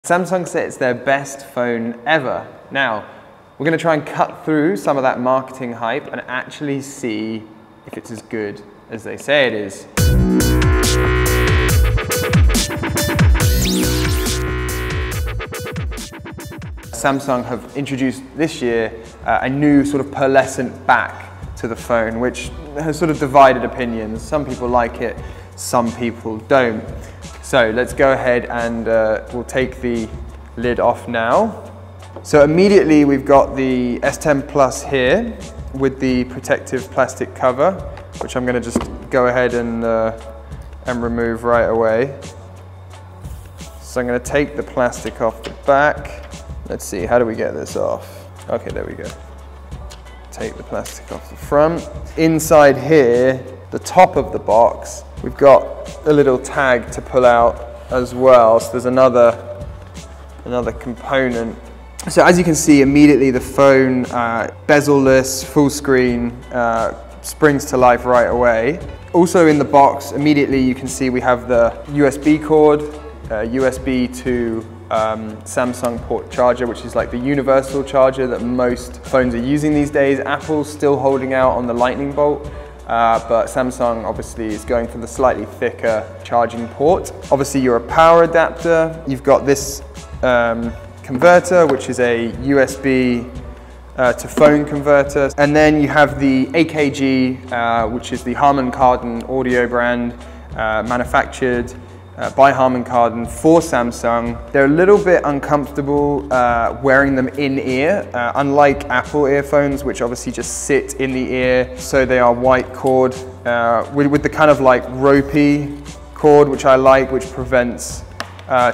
Samsung said it's their best phone ever. Now, we're going to try and cut through some of that marketing hype and actually see if it's as good as they say it is. Samsung have introduced this year a new sort of pearlescent back to the phone, which has sort of divided opinions. Some people like it, some people don't. So let's go ahead and we'll take the lid off now. So immediately we've got the S10 Plus here with the protective plastic cover, which I'm going to just go ahead and remove right away. So I'm going to take the plastic off the back. Let's see, how do we get this off? Okay, there we go. Take the plastic off the front. Inside here, the top of the box, we've got a little tag to pull out as well. So there's another component. So as you can see, immediately the phone, bezel-less, full screen, springs to life right away. Also in the box, immediately you can see we have the USB cord, USB to Samsung port charger, which is like the universal charger that most phones are using these days. Apple's still holding out on the lightning bolt, but Samsung obviously is going for the slightly thicker charging port. Obviously you're a power adapter. You've got this converter, which is a USB to phone converter. And then you have the AKG, which is the Harman Kardon audio brand, manufactured by Harman Kardon for Samsung. They're a little bit uncomfortable wearing them in ear, unlike Apple earphones, which obviously just sit in the ear. So they are white cord with the kind of like ropey cord, which I like, which prevents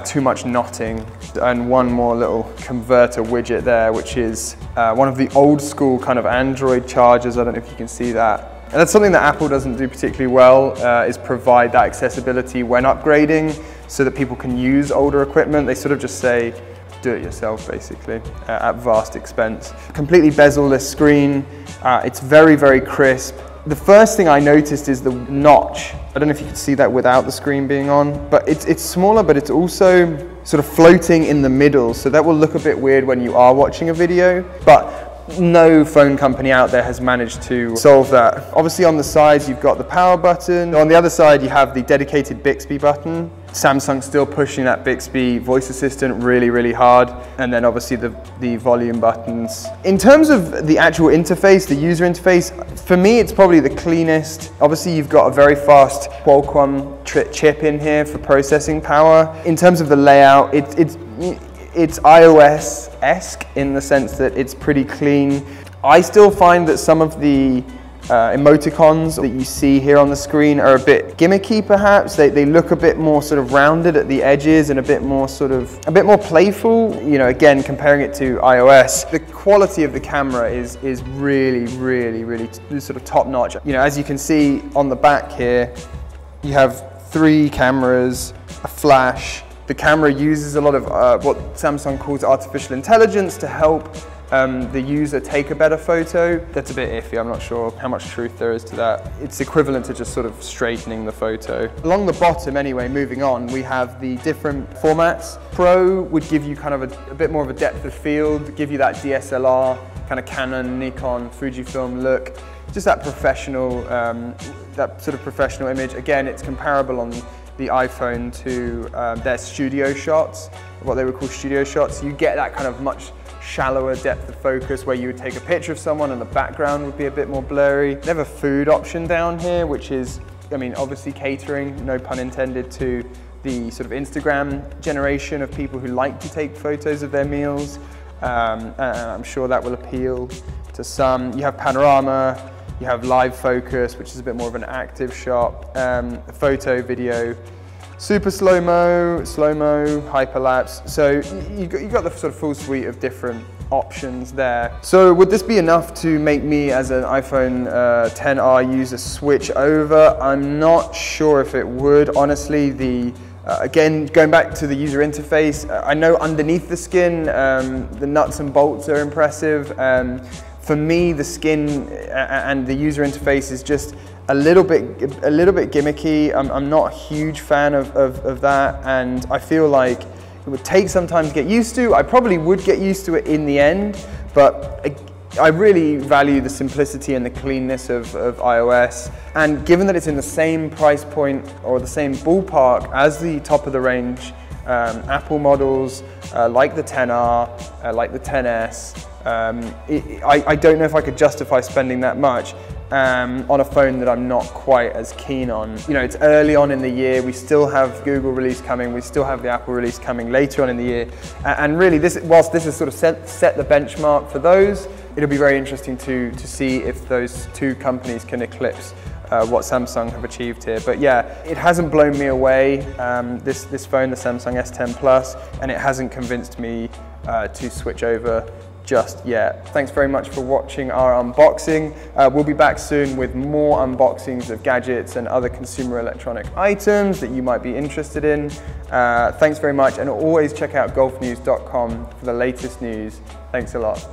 too much knotting. And one more little converter widget there, which is one of the old school kind of Android chargers. I don't know if you can see that. And that's something that Apple doesn't do particularly well, is provide that accessibility when upgrading so that people can use older equipment. They sort of just say, do it yourself basically, at vast expense. Completely bezel-less screen. It's very, very crisp. The first thing I noticed is the notch. I don't know if you can see that without the screen being on, but it's smaller, but it's also sort of floating in the middle. So that will look a bit weird when you are watching a video, but no phone company out there has managed to solve that. Obviously on the sides you've got the power button. On the other side you have the dedicated Bixby button. Samsung's still pushing that Bixby voice assistant really, really hard. And then obviously the volume buttons. In terms of the actual interface, the user interface, for me it's probably the cleanest. Obviously you've got a very fast Qualcomm chip in here for processing power. In terms of the layout, it's iOS-esque in the sense that it's pretty clean. I still find that some of the emoticons that you see here on the screen are a bit gimmicky perhaps. They look a bit more sort of rounded at the edges and a bit more playful, you know, again comparing it to iOS. The quality of the camera is really, really, really sort of top notch. You know, as you can see on the back here, you have 3 cameras, a flash. The camera uses a lot of what Samsung calls artificial intelligence to help the user take a better photo. That's a bit iffy, I'm not sure how much truth there is to that. It's equivalent to just sort of straightening the photo. Along the bottom anyway, moving on, we have the different formats. Pro would give you kind of a bit more of a depth of field, give you that DSLR, kind of Canon, Nikon, Fujifilm look. Just that professional, that sort of professional image. Again, it's comparable on the iPhone to their studio shots, what they would call studio shots. You get that kind of much shallower depth of focus where you would take a picture of someone and the background would be a bit more blurry. They have a food option down here, which is, I mean, obviously catering, no pun intended, to the sort of Instagram generation of people who like to take photos of their meals. I'm sure that will appeal to some. You have panorama. You have live focus, which is a bit more of an active shot, photo, video, super slow-mo, hyperlapse. So you've got the sort of full suite of different options there. So would this be enough to make me as an iPhone XR user switch over? I'm not sure if it would, honestly. Again, going back to the user interface, I know underneath the skin, the nuts and bolts are impressive. For me, the skin and the user interface is just a little bit gimmicky. I'm not a huge fan of that, and I feel like It would take some time to get used to. I probably would get used to it in the end, but I really value the simplicity and the cleanness of iOS. And given that it's in the same price point or the same ballpark as the top of the range Apple models, like the XR, like the XS, I don't know if I could justify spending that much on a phone that I'm not quite as keen on. You know, it's early on in the year, we still have Google release coming, we still have the Apple release coming later on in the year, and really, whilst this has sort of set the benchmark for those, it'll be very interesting to see if those two companies can eclipse what Samsung have achieved here. But yeah, it hasn't blown me away, this phone, the Samsung S10 Plus, and it hasn't convinced me to switch over just yet. Thanks very much for watching our unboxing. We'll be back soon with more unboxings of gadgets and other consumer electronic items that you might be interested in. Thanks very much, and always check out golfnews.com for the latest news. Thanks a lot.